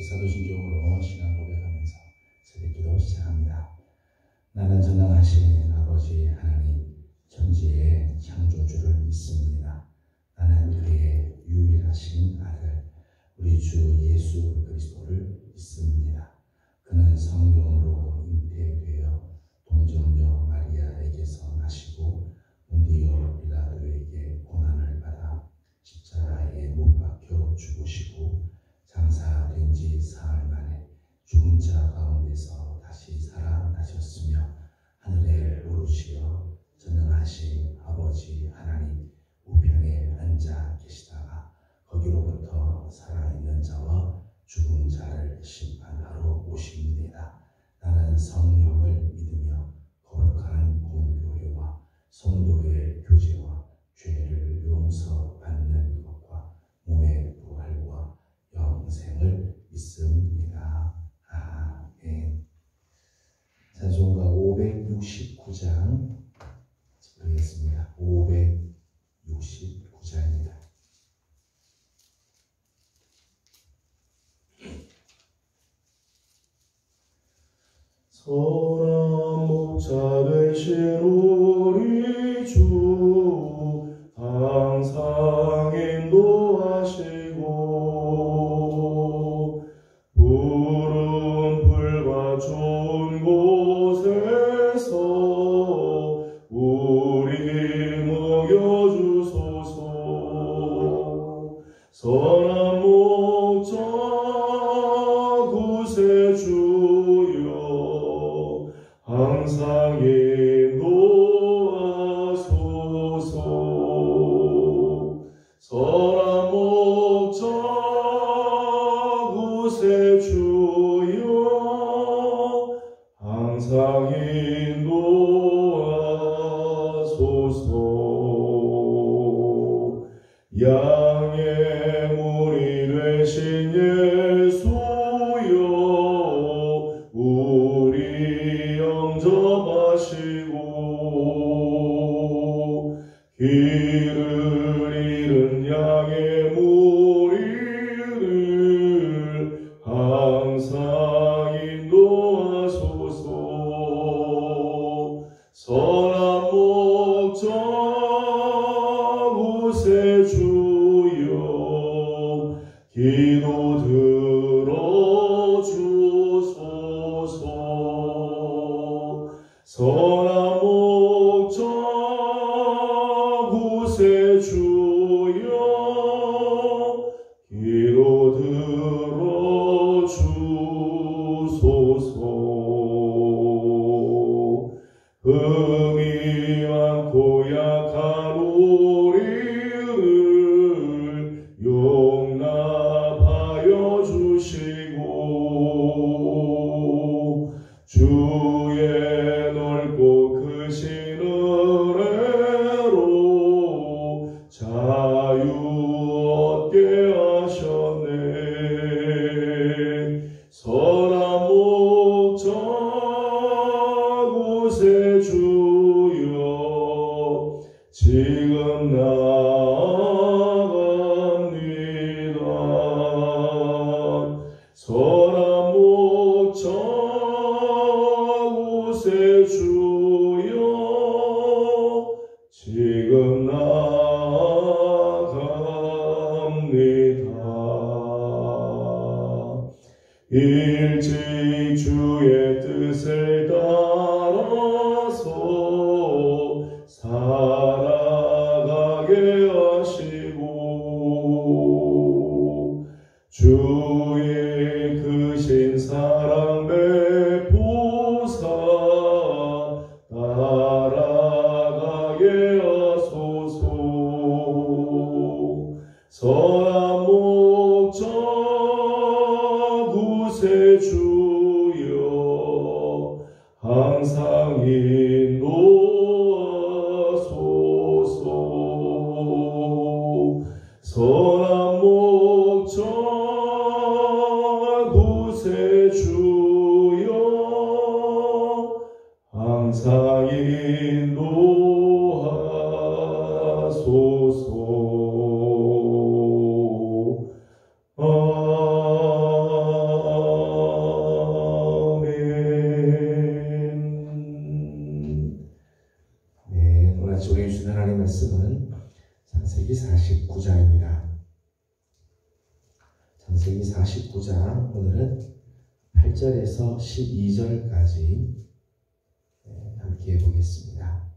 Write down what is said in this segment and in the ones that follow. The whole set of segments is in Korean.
사도신경으로 신앙 고백하면서 새벽기도 시작합니다. 나는 전능하신 아버지 하나님 천지의 창조주를 믿습니다. 나는 그의 유일하신 아들 우리 주 예수 그리스도를 믿습니다. 그는 성령으로 잉태되어 동정녀 마리아에게서 나시고 본디오 빌라도에게 고난을 받아 십자가에 못 박혀 죽으시고 장사된 지 사흘 만에 죽은 자 가운데서 다시 살아나셨으며 하늘에 오르시어 전능하신 아버지 하나님 우편에 앉아 계시다가 거기로부터 살아있는 자와 죽은 자를 심판하러 오십니다. 나는 성령을 믿으며 거룩한 공교회와 성도의 교제와 죄를 용서받는 것과 몸의 부활과 영생을 믿습니다. 아멘. 찬송가 569장 부르겠습니다. 569장입니다. 선한 목자 되신 우리 주 항상 인도하시고 푸른 풀과 좋은 곳에서 우리 먹여주소서. 선한 목자 구세주여 항상 인도하소서. 선한 목자 구세주여 항상 인도하소서. 양의 문이 되신 예수여 우리 영접하시고 길을 잃은 양의 무리를 항상 인도하소서. 선한 목자 구세주여 기도 들어주소서. 선한 목자 구세주여 기도 들어주소서. 흠이 많고 약한 우리를 용납하여 주시고 주의 넓고 크신 은혜로 자유 얻게 하셨네. 선한 목자 구세주여 지금 나아갑니다. 선한 목자 구세주여 지금 나아갑니다. 일찍 주의 뜻을 따라서 살아가게 하시고 주의 크신 사랑 베푸사 따라가게 하소서. 선한 목자 구세주여 항상 인도하소서. 선한 목자 구세주여 항상 인도하소서. 49장 오늘은 8절에서 12절까지 함께 해보겠습니다.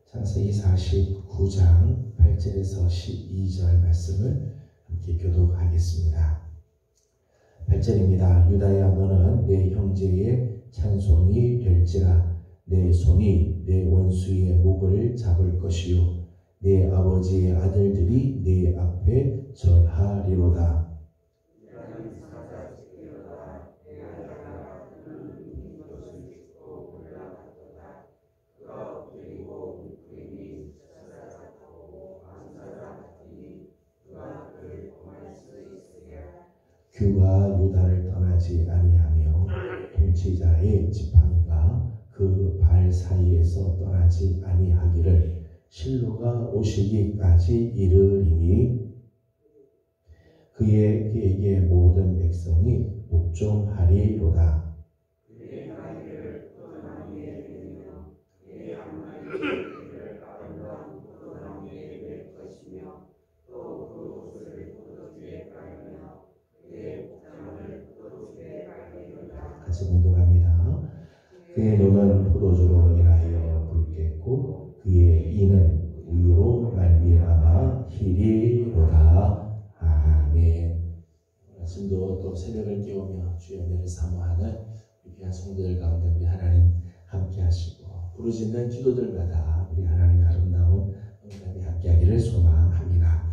창세기 49장 8절에서 12절 말씀을 함께 교독하겠습니다. 8절입니다. 유다야 너는 내 형제의 찬송이 될지라 내 손이 내 원수의 목을 잡을 것이요 내 아버지의 아들들이 내 앞에 절하리로다. 그가 유다를 떠나지 아니하며 통치자의 지팡이가 그 발 사이에서 떠나지 아니하기를 실로가 오시기까지 이르리니 그에게 모든 백성이 복종하리로다. 같이 공독합니다. 그의 눈은 포도주로 인하여 붉겠고 그의 이는 우유로 말미암아 희리로다. 아멘. 아침도 또 새벽을 깨우며 주의 은혜를 사모하는 귀한 성도들 가운데 우리 하나님 함께 하시고 부르짖는 기도들마다 우리 하나님 아름다운 은혜가 함께하기를 소망합니다.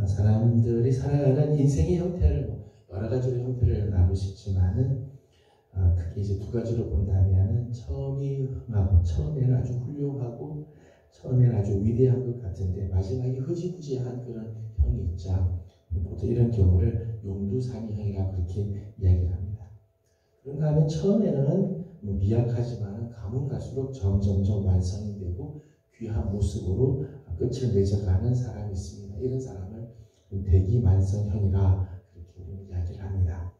사람들이 살아가는 인생의 형태를 여러 가지로 형태를 나눌 수 있지만은 특히 이제 두 가지로 본다면은 처음에는 아주 훌륭하고 처음에는 아주 위대한 것 같은데 마지막에 흐지부지한 그런 형이 있죠. 보통 이런 경우를 용두사미형이라고 그렇게 이야기를 합니다. 그런가 하면 처음에는 미약하지만 가면 갈수록 점점점 완성이 되고 귀한 모습으로 끝을 맺어가는 사람이 있습니다. 이런 사람을 대기만성형이라 그렇게 이야기를 합니다.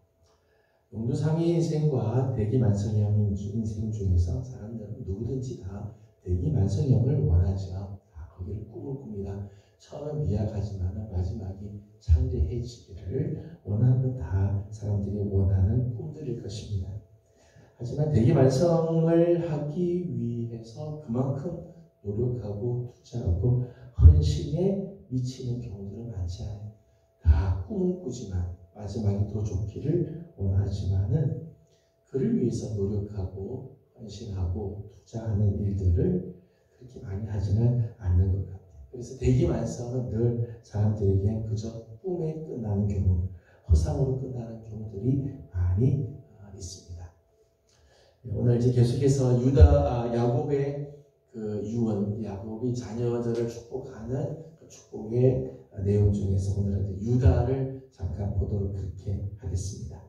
용두사미 인생과 대기만성형 인생 중에서 사람들은 누구든지 다 대기만성형을 원하죠. 다 거기를 꿈을 꿉니다. 처음은 미약하지만 마지막이 창대해지기를 원하는 다 사람들이 원하는 꿈들일 것입니다. 하지만 대기만성을 하기 위해서 그만큼 노력하고 투자하고 헌신에 미치는 경우들은 많지 않아요. 다 꿈을 꾸지만 마지막이 더 좋기를 원하지만은 그를 위해서 노력하고 헌신하고 투자하는 일들을 그렇게 많이 하지는 않는 것 같아요. 그래서 대기만성은 늘 사람들에게 그저 꿈에 끝나는 경우, 허상으로 끝나는 경우들이 많이 있습니다. 오늘 이제 계속해서 야곱의 그 유언, 야곱이 자녀들을 축복하는 그 축복의 내용 중에서 오늘은 유다를 잠깐 보도록 그렇게 하겠습니다.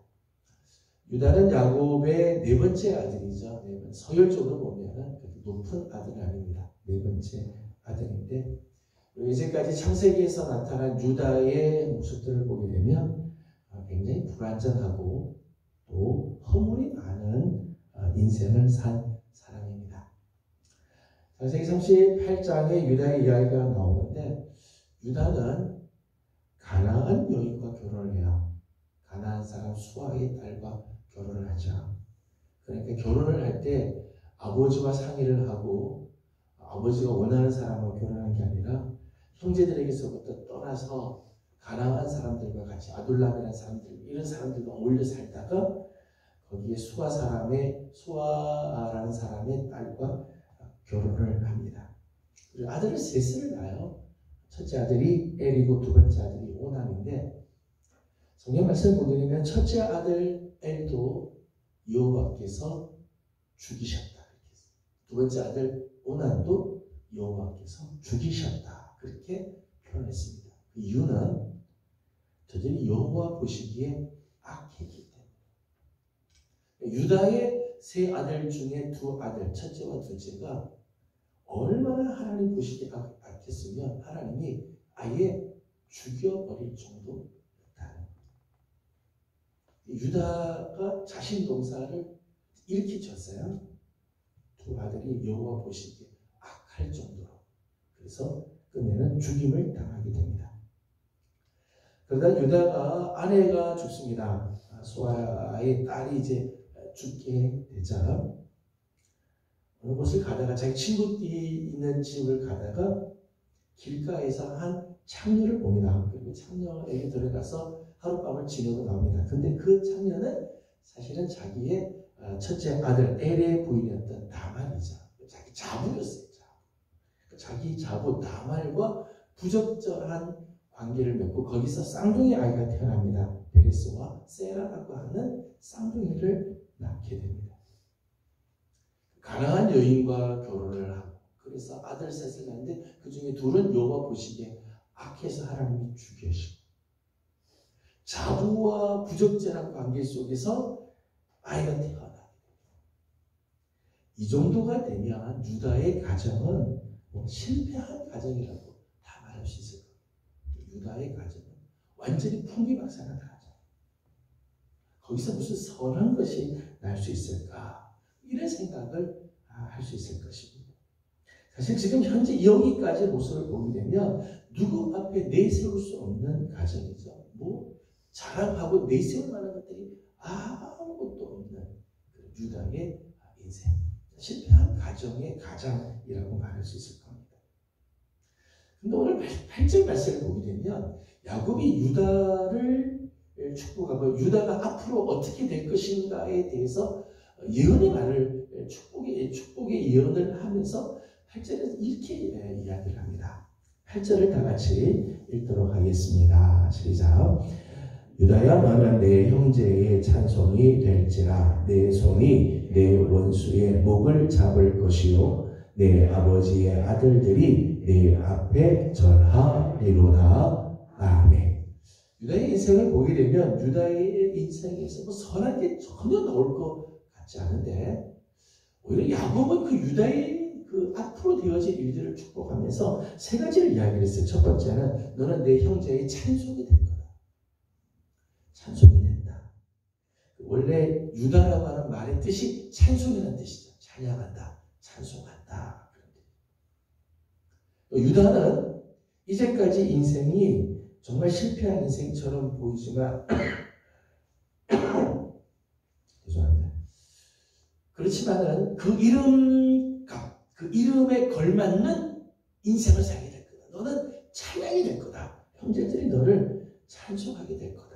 유다는 야곱의 네 번째 아들이죠. 서열적으로 보면 높은 아들은 아닙니다. 네 번째 아들인데 이제까지 창세기에서 나타난 유다의 모습들을 보게 되면 굉장히 불완전하고 또 허물이 많은 인생을 산 사람입니다. 창세기 38장에 유다의 이야기가 나오는데 유다는 가나안 여인과 결혼을 해요. 가나안 사람 수아의 딸과 결혼을 하죠. 그러니까 결혼을 할 때 아버지와 상의를 하고 아버지가 원하는 사람과 결혼한 게 아니라 형제들에게서부터 떠나서 가나안 사람들과 같이 아둘람이라는 사람들 이런 사람들과 어울려 살다가 거기에 수아라는 사람의 딸과 결혼을 합니다. 그리고 아들을 셋을 낳아요. 첫째 아들이 엘이고 두 번째 아들이 오남인데 성경 말씀을 보면 첫째 아들 엘도 여호와께서 죽이셨다. 두 번째 아들 오남도 여호와께서 죽이셨다. 그렇게 표현했습니다. 그 이유는 저들이 여호와 보시기에 악했기 때문에. 유다의 세 아들 중에 두 아들, 첫째와 둘째가 얼마나 하나님 보시기에 악했으면 하나님이 아예 죽여버릴 정도였다는 거예요. 유다가 자신 농사를 일으키쳤어요. 두 아들이 여호와 보시기에 악할 정도로. 그래서 끝내는 죽임을 당하게 됩니다. 그러다 유다가 아내가 죽습니다. 소아의 딸이 이제 죽게 되자 어느 곳을 가다가 자기 친구들이 있는 집을 가다가 길가에서 한 창녀를 봅니다. 그리고 창녀에게 들어가서 하룻밤을 지내고 나옵니다. 근데 그 창녀는 사실은 자기의 첫째 아들 엘의 부인이었던 다말이죠. 자기 자부였어요. 자기 자부 다말과 부적절한 관계를 맺고 거기서 쌍둥이 아이가 태어납니다. 베레스와 세라라고 하는 쌍둥이를 낳게 됩니다. 가난한 여인과 결혼을 하고 그래서 아들 셋을 낳는데 그 중에 둘은 여호와 보시기에 악해서 하나님이 죽이시고 자부와 부적절한 관계 속에서 아이가 태어나게 됩니다. 이 정도가 되면 유다의 가정은 실패한 가정이라고 다 말할 수 있을 겁니다. 유다의 가정은 완전히 풍비박산한 가정. 거기서 무슨 선한 것이 날 수 있을까? 이런 생각을 할 수 있을 것입니다. 사실 지금 현재 여기까지 모습을 보게 되면 누구 앞에 내세울 수 없는 가정이죠. 뭐 자랑하고 내세울 만한 것들이 아무것도 없는 유다의 인생. 실패한 가정의 가장이라고 말할 수 있을 겁니다. 근데 오늘 8절 말씀을 보게 되면 야곱이 유다를 축복하고 유다가 앞으로 어떻게 될 것인가에 대해서 예언의 말을 축복의 예언을 하면서 8절에서 이렇게 이야기를 합니다. 8절을 다 같이 읽도록 하겠습니다. 시작. 유다야 너는 내 형제의 찬송이 될지라 내 손이 내 원수의 목을 잡을 것이요 내 아버지의 아들들이 내 앞에 절하리로다. 아멘. 유다의 인생을 보게 되면 유다의 인생에서 뭐 선한 게 전혀 나올 것 같지 않은데 오히려 야곱은 그 유다의 그 앞으로 되어질 일들을 축복하면서 세 가지를 이야기를 했어요. 첫 번째는 너는 내 형제의 찬송이 될 거다. 찬송이 된다. 원래 유다라고 하는 말의 뜻이 찬송이라는 뜻이죠. 찬양한다, 찬송한다. 유다는 이제까지 인생이 정말 실패한 인생처럼 보이지만 죄송합니다. 그렇지만은 그 이름에 걸맞는 인생을 살게 될 거다. 너는 찬양이 될 거다. 형제들이 너를 찬송하게 될 거다.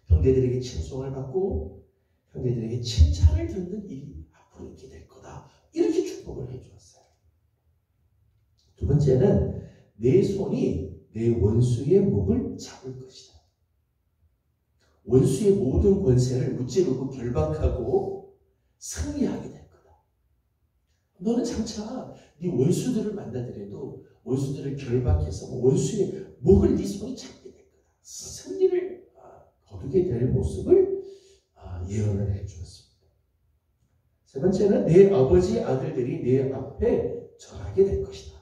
형제들에게 칭송을 받고 형제들에게 칭찬을 듣는 일이 앞으로 있게 될 거다. 이렇게 축복을 해주었어요. 두 번째는 내 손이 내 원수의 목을 잡을 것이다. 원수의 모든 권세를 무찌르고 결박하고 승리하게 될 거다. 너는 장차 네 원수들을 만나더라도 원수들을 결박해서 원수의 목을 네 손이 잡게 될 거다. 승리를 거두게 될 모습을 예언을 해주었습니다. 세 번째는 내 아버지 아들들이 내 앞에 절하게 될 것이다.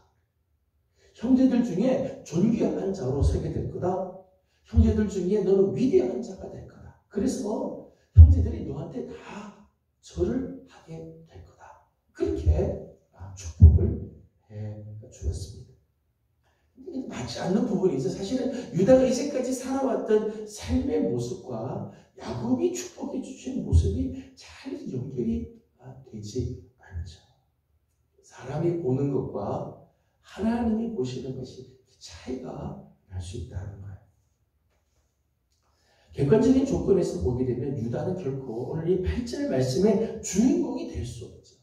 형제들 중에 존귀한 자로 서게 될 거다. 형제들 중에 너는 위대한 자가 될 거다. 그래서 형제들이 너한테 다 절을 하게 될 거다. 그렇게 축복을 해 주었습니다. 맞지 않는 부분이 있어요. 사실은 유다가 이제까지 살아왔던 삶의 모습과 야곱이 축복해 주신 모습이 잘 연결이 되지 않죠. 사람이 보는 것과 하나님이 보시는 것이 차이가 날 수 있다는 거예요. 객관적인 조건에서 보게 되면 유다는 결코 오늘 이 8절 말씀의 주인공이 될 수 없죠.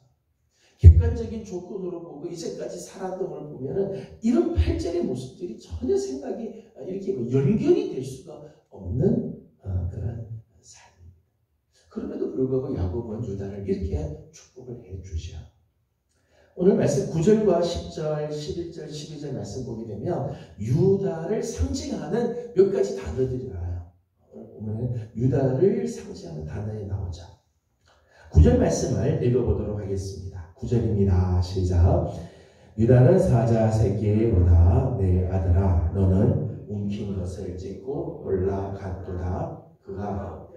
객관적인 조건으로 보고 이제까지 살았던 걸 보면은 이런 8절의 모습들이 전혀 생각이 이렇게 연결이 될 수가 없는 그런 삶입니다. 그럼에도 불구하고 야곱은 유다를 이렇게 축복을 해 주죠. 오늘 말씀 9절과 10절, 11절, 12절 말씀 보게 되면 유다를 상징하는 몇 가지 단어들이 나와요. 오늘 보면 유다를 상징하는 단어에 나오죠. 9절 말씀을 읽어보도록 하겠습니다. 9절입니다. 시작. 유다는 사자 새끼보다 내 아들아 너는 움킨 것을 찢고 올라갔도다. 그가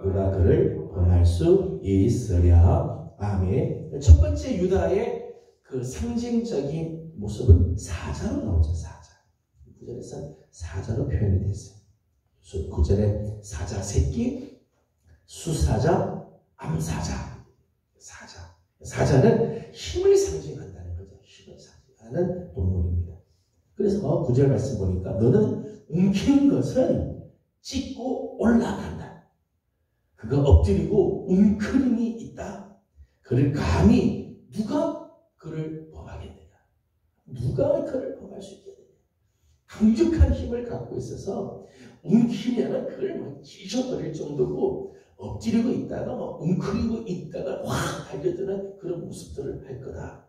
누가 그를 범할 수 있으랴. 아멘. 첫 번째 유다의 그 상징적인 모습은 사자로 나오죠. 사자. 9절에서는 사자로 표현이 됐어요. 9절에 사자 새끼, 수사자, 암사자. 사자. 사자는 힘을 상징한다는 거죠. 힘을 상징하는 동물입니다. 그래서 9절 말씀 보니까 너는 움킨 것은 찢고 올라간다. 그가 엎드리고 웅크림이 있다. 그를 감히 누가 그를 범하겠느냐. 누가 그를 범할 수 있겠느냐. 강력한 힘을 갖고 있어서 움키면은 그를 막 찢어버릴 정도고 엎드리고 있다가 막 웅크리고 있다가 확 달려드는 그런 모습들을 할 거다.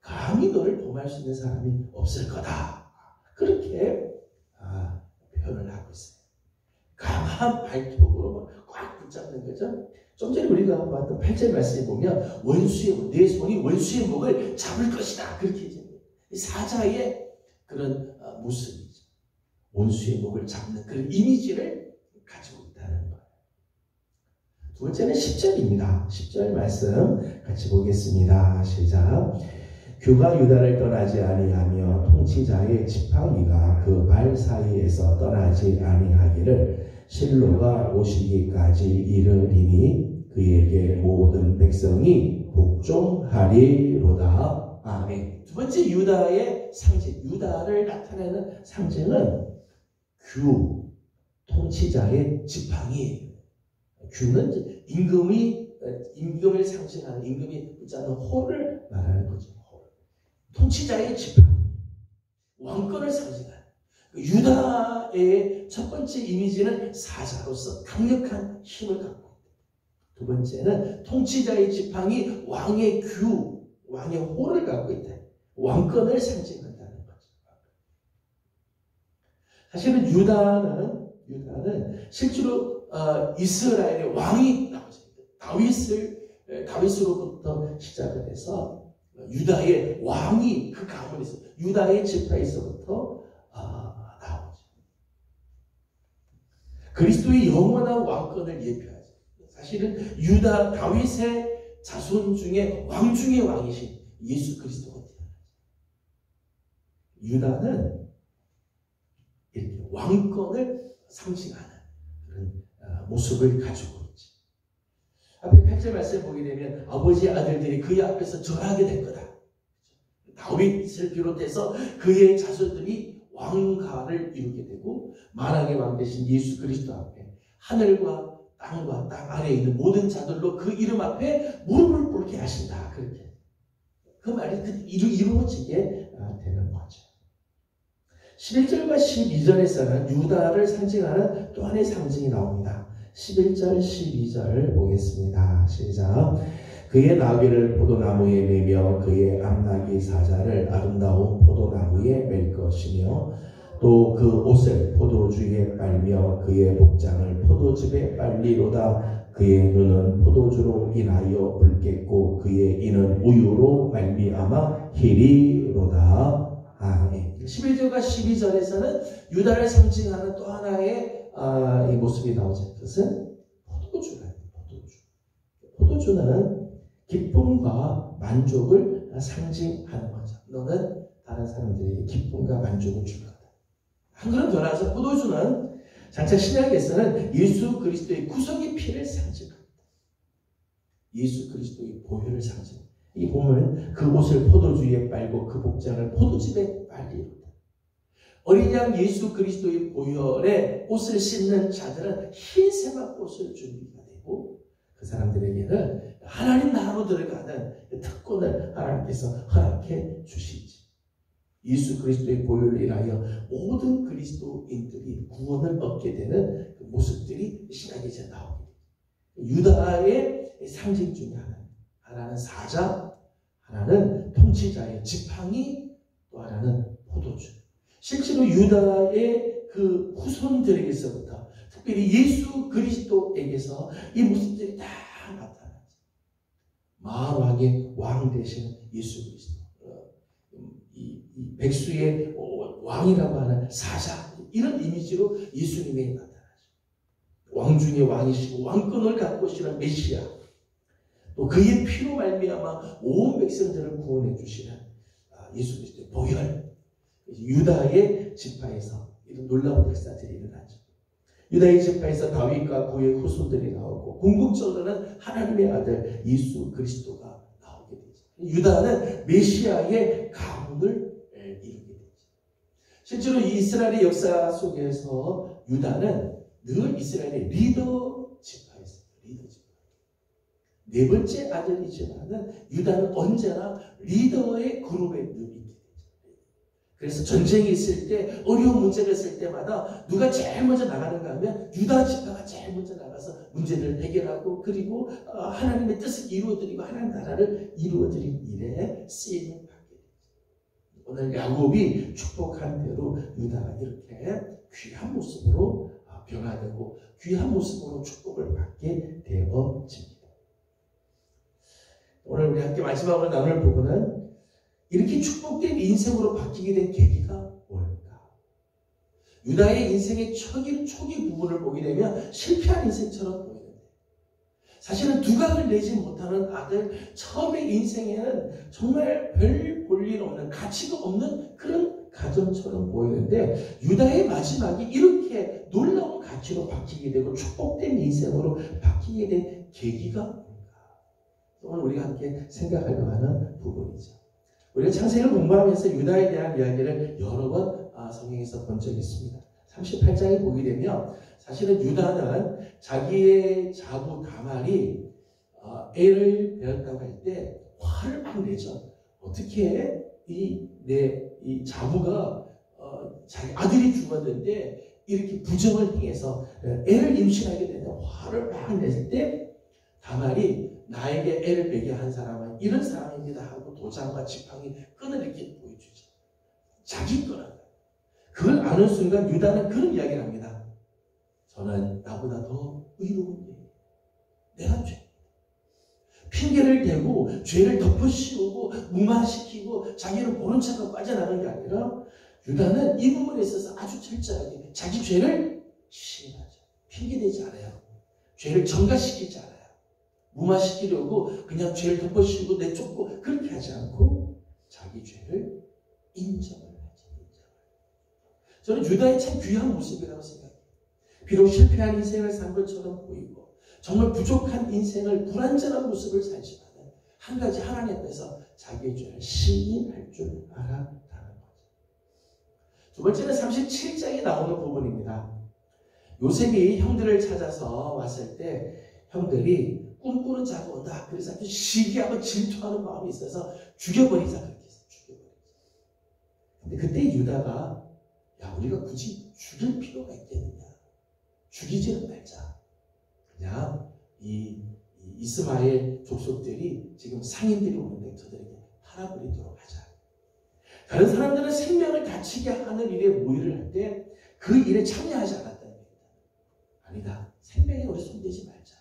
감히 너를 범할 수 있는 사람이 없을 거다. 그렇게 표현을 하고 있어요. 강한 발톱으로 꽉 붙잡는 거죠. 좀 전에 우리가 봤던 8절 말씀에 보면 내 손이 원수의 목을 잡을 것이다. 그렇게 됩니다. 사자의 그런 모습이죠. 원수의 목을 잡는 그런 이미지를 가지고 있다는 거예요. 두 번째는 10절입니다. 10절 말씀 같이 보겠습니다. 시작. 규가 유다를 떠나지 아니하며 통치자의 지팡이가 그 발 사이에서 떠나지 아니하기를 실로가 오시기까지 이르리니 그에게 모든 백성이 복종하리로다. 아멘. 두 번째 유다의 상징, 유다를 나타내는 상징은 규, 통치자의 지팡이. 규는 임금을 상징하는, 임금이 붙잡는 호를 말하는 거죠. 통치자의 지팡이, 왕권을 상징하는 유다의 첫 번째 이미지는 사자로서 강력한 힘을 갖고 있다. 두 번째는 통치자의 지팡이, 왕의 규, 왕의 호를 갖고 있다. 왕권을 상징한다는 거죠. 사실은 유다는 실제로 이스라엘의 왕이 나오죠. 다윗으로부터 시작을 해서 유다의 왕이 그 가문에서 유다의 지파에서부터 나오죠. 그리스도의 영원한 왕권을 예표하죠. 사실은 유다 다윗의 자손 중에 왕 중의 왕이신 예수 그리스도가 태어나죠. 유다는 이렇게 왕권을 상징하는 그런 모습을 가지고 있지. 앞에 8절 말씀 보게 되면 아버지의 아들들이 그의 앞에서 절하게 될 거다. 다윗을 비롯해서 그의 자손들이 왕가를 이루게 되고 만왕의 왕 되신 예수 그리스도 앞에 하늘과 땅과 땅 아래에 있는 모든 자들로 그 이름 앞에 무릎을 꿇게 하신다. 그렇게 그 말이 이루어지게 되는 거죠. 11절과 12절에서는 유다를 상징하는 또 하나의 상징이 나옵니다. 11절, 12절 보겠습니다. 시작. 그의 나귀를 포도나무에 매며 그의 암나귀 사자를 아름다운 포도나무에 맬 것이며 또 그 옷을 포도주에 빨며 그의 복장을 포도즙에 빨리로다. 그의 눈은 포도주로 인하여 붉겠고 그의 이는 우유로 말미암아 희리로다. 아멘. 11절과 12절에서는 유다를 상징하는 또 하나의 이 모습이 나오죠. 그것은 포도주예요. 포도주는 기쁨과 만족을 상징하는 거죠. 너는 다른 사람들에게 기쁨과 만족을 줄 거다. 한 그릇 더 나아서 포도주는 장차 신약에서는 예수 그리스도의 구속의 피를 상징합니다. 예수 그리스도의 보혈을 상징. 이 보면 그 옷을 포도주에 빨고 그 복장을 포도즙에 빨리로다. 어린 양 예수 그리스도의 보혈에 옷을 씻는 자들은 흰색의 옷을 준비가 되고 그 사람들에게는 하나님 나라로 들어가는 특권을 하나님께서 허락해 주시지. 예수 그리스도의 보혈을 인하여 모든 그리스도인들이 구원을 얻게 되는 그 모습들이 신약에 이제 나옵니다. 유다의 상징 중에 하나는 사자, 하나는 통치자의 지팡이, 또 하나는 포도주. 실제로 유다의 그 후손들에게서부터 특별히 예수 그리스도에게서 이 모습들이 다 나타나죠. 만왕의 왕 되시는 예수 그리스도, 이 백수의 왕이라고 하는 사자, 이런 이미지로 예수님이 나타나죠. 왕 중의 왕이시고 왕권을 갖고 오시는 메시아, 또 그의 피로 말미암아 온 백성들을 구원해 주시는 예수 그리스도의 보혈. 유다의 지파에서 이런 놀라운 역사들이 일어나죠. 유다의 지파에서 다윗과 그의 후손들이 나오고 궁극적으로는 하나님의 아들 예수 그리스도가 나오게 되죠. 유다는 메시아의 가문을 이루게 되죠. 실제로 이스라엘의 역사 속에서 유다는 늘 이스라엘의 리더 지파였어요. 리더 지파. 네 번째 아들이지만은 유다는 언제나 리더의 그룹에 늘 있게 되죠. 그래서 전쟁이 있을 때, 어려운 문제가 있을 때마다 누가 제일 먼저 나가는가 하면 유다 지파가 제일 먼저 나가서 문제를 해결하고, 그리고 하나님의 뜻을 이루어드리고 하나님 나라를 이루어드린 일에 쓰임을 받게 되죠. 오늘 야곱이 축복한 대로 유다가 이렇게 귀한 모습으로 변화되고 귀한 모습으로 축복을 받게 되어집니다. 오늘 우리 함께 마지막으로 나눌 부분은 이렇게 축복된 인생으로 바뀌게 된 계기가 뭘까? 유다의 인생의 초기 부분을 보게 되면 실패한 인생처럼 보이는데, 사실은 두각을 내지 못하는 아들, 처음에 인생에는 정말 별 볼 일 없는, 가치가 없는 그런 가정처럼 보이는데, 유다의 마지막이 이렇게 놀라운 가치로 바뀌게 되고 축복된 인생으로 바뀌게 된 계기가 뭘까? 오늘 우리가 함께 생각하려고 하는 부분이죠. 우리가 창세기를 공부하면서 유다에 대한 이야기를 여러 번 성경에서 본 적이 있습니다. 38장에 보게 되면 사실은 유다는 자기의 자부 다말이 애를 배웠다고 할 때 화를 막 내죠. 어떻게 이 자부가 자기 아들이 죽었는데 이렇게 부정을 행해서 애를 임신하게 되는 화를 막 냈을 때 다말이 나에게 애를 베게 한 사람은 이런 사람입니다 하고 도장과 지팡이 끈을 이렇게 보여주죠. 자기 거라는 거예요. 그걸 아는 순간 유다는 그런 이야기를 합니다. 저는 나보다 더 의로운 게 내가 죄. 핑계를 대고 죄를 덮어씌우고 무마시키고 자기는 모른 척하고 빠져나가는 게 아니라 유다는 이 부분에 있어서 아주 철저하게 자기 죄를 시인하죠. 핑계대지 않아요. 죄를 전가시키지 않아요. 무마시키려고 그냥 죄를 덮어씌우고 내쫓고 그렇게 하지 않고 자기 죄를 인정을 하죠. 저는 유다의 참 귀한 모습이라고 생각해요. 비록 실패한 인생을 산 것처럼 보이고 정말 부족한 인생을 불완전한 모습을 살지만 한 가지 하나님 앞에서 자기의 죄를 시인할 줄 알았다는 거죠. 두 번째는 37장에 나오는 부분입니다. 요셉이 형들을 찾아서 왔을 때 형들이 꿈꾸는 자가 온다. 그래서 아주 시기하고 질투하는 마음이 있어서 죽여버리자. 그렇게 해서 죽여버리자. 근데 그때 유다가 야, 우리가 굳이 죽일 필요가 있겠느냐. 죽이지는 말자. 그냥 이 이스마엘 족속들이 지금 상인들이 오는데 저들에게 팔아버리도록 하자. 다른 사람들은 생명을 다치게 하는 일에 모의를 할 때 그 일에 참여하지 않았다는 겁니다. 아니다. 생명에 우리 손대지 말자.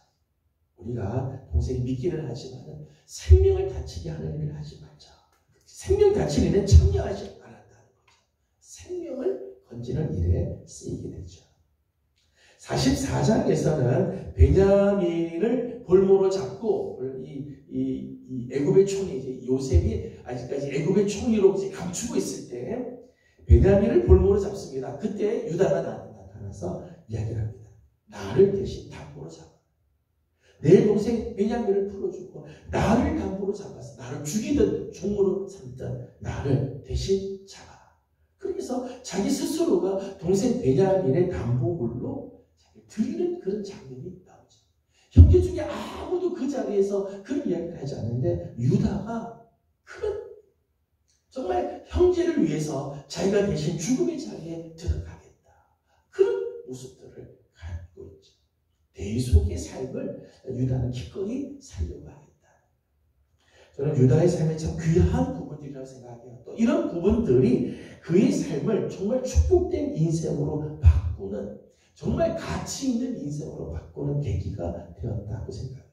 우리가 동생이 믿기는 하지만 생명을 다치게 하는 일을 하지 말자. 생명 다치는 일에 참여하지 않았다는 거죠. 생명을 건지는 일에 쓰이게 되죠. 44장에서는 베냐민을 볼모로 잡고 이 애굽의 총리 이제 요셉이 아직까지 애굽의 총리로 이제 감추고 있을 때 베냐민을 볼모로 잡습니다. 그때 유다가 나타나서 이야기를 합니다. 나를 대신 담보로 잡아. 내 동생 베냐민을 풀어주고 나를 담보로 잡아서 나를 죽이든 종으로 삼든 나를 대신 잡아. 그래서 자기 스스로가 동생 베냐민의 담보물로 드리는 그런 장면이 나오죠. 형제 중에 아무도 그 자리에서 그런 이야기를 하지 않는데 유다가 그런 정말 형제를 위해서 자기가 대신 죽음의 자리에 들어가겠다. 그런 모습들을 갖고 있죠. 대속의 삶을 유다는 기꺼이 살려고 하겠다. 저는 유다의 삶에 참 귀한 부분들이라고 생각해요. 또 이런 부분들이 그의 삶을 정말 축복된 인생으로 바꾸는 정말 가치 있는 인생으로 바꾸는 계기가 되었다고 생각합니다.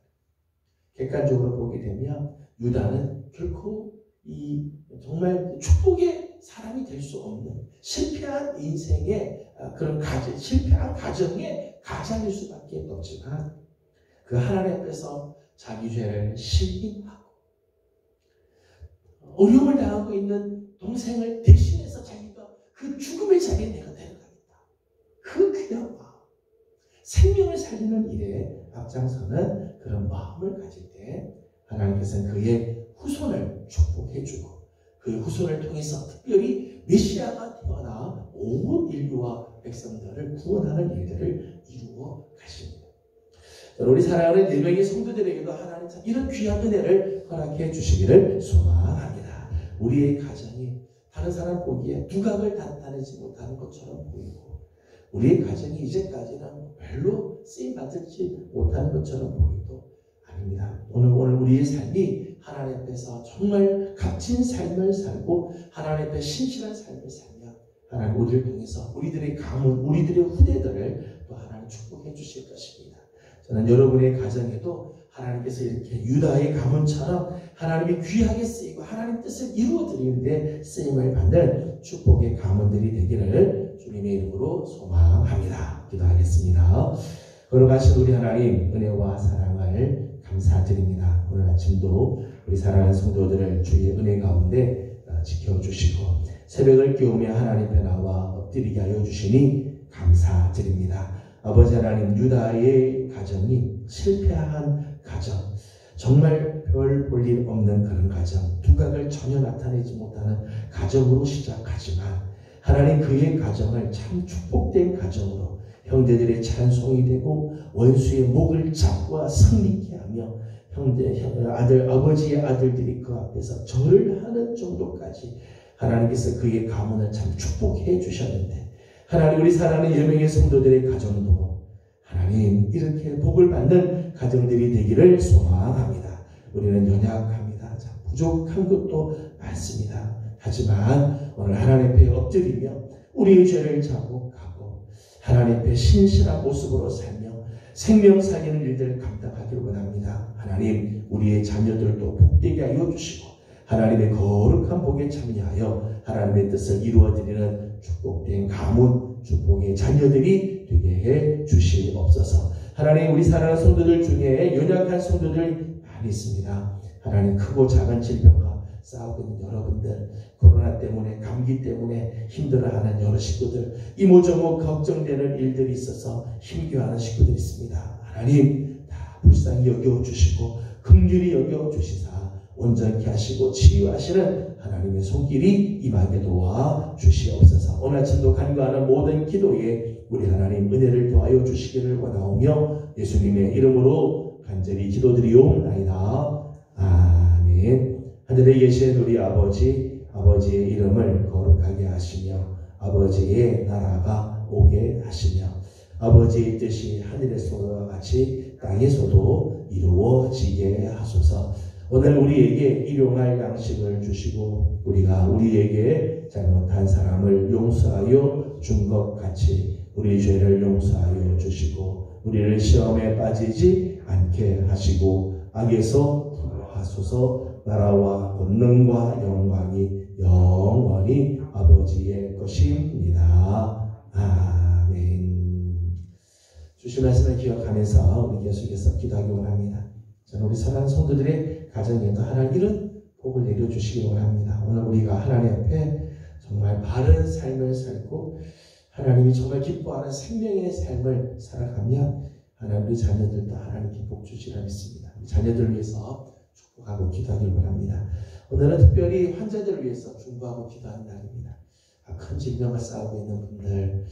객관적으로 보게 되면 유다는 결코 이 정말 축복의 사람이 될 수 없는 실패한 인생의 그런 실패한 가정의 가장일 수밖에 없지만 그 하나님 앞에서 자기 죄를 시인하고 어려움을 당하고 있는 동생을 대신해서 자기가 그 죽음의 자리에 내가 데려가겠다. 그 귀한 마음, 생명을 살리는 일에 앞장서는 그런 마음을 가질 때 하나님께서는 그의 후손을 축복해주고 그 후손을 통해서 특별히 메시아가 태어나 온 인류와 백성들을 구원하는 일들을 이루어 가십니다. 우리 사랑하는 1명의 성도들에게도 하나님 참 이런 귀한 은혜를 허락해 주시기를 소망합니다. 우리의 가정이 다른 사람 보기에 두각을 나타내지 못하는 것처럼 보이고 우리의 가정이 이제까지는 별로 쓰임받지 못하는 것처럼 보여도 아닙니다. 오늘 우리의 삶이 하나님 앞에서 정말 값진 삶을 살고 하나님 앞에 신실한 삶을 살면 하나님 우리를 통해서 우리들의 가문, 우리들의 후대들을 또 하나님 축복해 주실 것입니다. 저는 여러분의 가정에도 하나님께서 이렇게 유다의 가문처럼 하나님이 귀하게 쓰이고 하나님 뜻을 이루어드리는데 쓰임을 받는 축복의 가문들이 되기를 주님의 이름으로 소망합니다. 기도하겠습니다. 걸어가신 우리 하나님 은혜와 사랑을 감사드립니다. 오늘 아침도 우리 사랑하는 성도들을 주의 은혜 가운데 지켜주시고 새벽을 깨우며 하나님 앞에 나와 엎드리게 하여 주시니 감사드립니다. 아버지 하나님, 유다의 가정이 실패한 가정, 정말 별 볼 일 없는 그런 가정, 두각을 전혀 나타내지 못하는 가정으로 시작하지만 하나님 그의 가정을 참 축복된 가정으로 형제들의 찬송이 되고 원수의 목을 잡고 승리케 하며 아버지의 아들들이 그 앞에서 절하는 정도까지 하나님께서 그의 가문을 참 축복해 주셨는데 하나님 우리 사랑하는 여명의 성도들의 가정도 하나님 이렇게 복을 받는 가정들이 되기를 소망합니다. 우리는 연약합니다. 참 부족한 것도 많습니다. 하지만 오늘 하나님 앞에 엎드리며 우리의 죄를 자복하고 하나님 앞에 신실한 모습으로 살며 생명 살리는 일들을 감당하기를 원합니다. 하나님 우리의 자녀들도 복되게 하여 주시고 하나님의 거룩한 복에 참여하여 하나님의 뜻을 이루어드리는 축복된 가문, 축복의 자녀들이 되게 해 주시옵소서. 하나님 우리 사랑하는 성도들 중에 연약한 성도들 많이 있습니다. 하나님 크고 작은 질병과 싸우고 있는 여러분들, 코로나 때문에 감기 때문에 힘들어하는 여러 식구들, 이모저모 걱정되는 일들이 있어서 힘겨워하는 식구들이 있습니다. 하나님 다 불쌍히 여겨주시고 긍휼히 여겨주시사 온전케 하시고 치유하시는 하나님의 손길이 임하게 도와 주시옵소서. 오늘 아침도 간구하는 모든 기도에 우리 하나님 은혜를 도와여 주시기를 원하오며 예수님의 이름으로 간절히 기도드리옵나이다. 아멘. 하늘에 계신 우리 아버지의 이름을 거룩하게 하시며 아버지의 나라가 오게 하시며 아버지의 뜻이 하늘에서와 같이 땅에서도 이루어지게 하소서. 오늘 우리에게 일용할 양식을 주시고 우리가 우리에게 잘못한 사람을 용서하여 준 것 같이 우리 죄를 용서하여 주시고 우리를 시험에 빠지지 않게 하시고 악에서 구하소서. 나라와 권능과 영광이 영원히 아버지의 것입니다. 아멘. 주신 말씀을 기억하면서 우리 계속해서 기도하기 원합니다. 저는 우리 사랑하는 성도들의 가정에도 하나님 이런 복을 내려주시기 원합니다. 오늘 우리가 하나님 앞에 정말 바른 삶을 살고 하나님이 정말 기뻐하는 생명의 삶을 살아가면 하나님 우리 자녀들도 하나님께 복 주시라 믿습니다. 우리 자녀들을 위해서 축복하고 기도하길 원합니다. 오늘은 특별히 환자들을 위해서 중보하고 기도하는 날입니다. 큰 질병을 싸우고 있는 분들,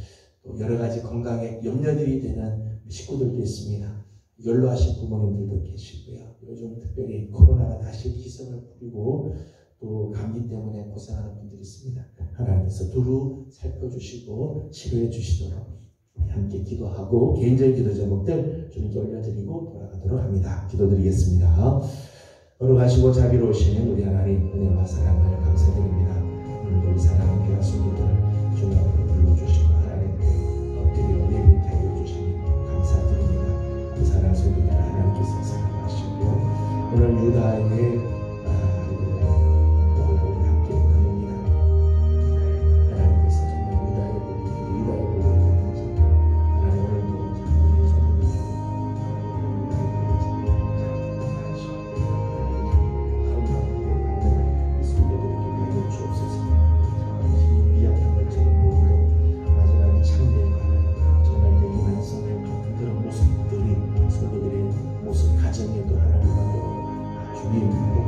또 여러 가지 건강에 염려들이 되는 식구들도 있습니다. 연로하신 부모님들도 계시고요. 요즘 특별히 코로나가 다시 기승을 부리고 또 감기 때문에 고생하는 분들이 있습니다. 하나님께서 두루 살펴주시고 치료해 주시도록 함께 기도하고 개인적인 기도 제목들 주님께 올려드리고 돌아가도록 합니다. 기도드리겠습니다. 걸어가시고 자비로우신 우리 하나님 은혜와 사랑을 감사드립니다. 오늘도 우리 사랑하는 귀한 성도들을 주님 앞으로 불러주시고 하나님께 엎드려 예배케 하여 주시니 감사드립니다. 우리 사랑하는 성도들을 하나님께서 사랑하시고 오늘 유다의 복을 우리 함께 나눕니다. 하나님께서 정말 유다의 복을 통해서 하나님 오늘도 우리 성도들 주옵소서. 주님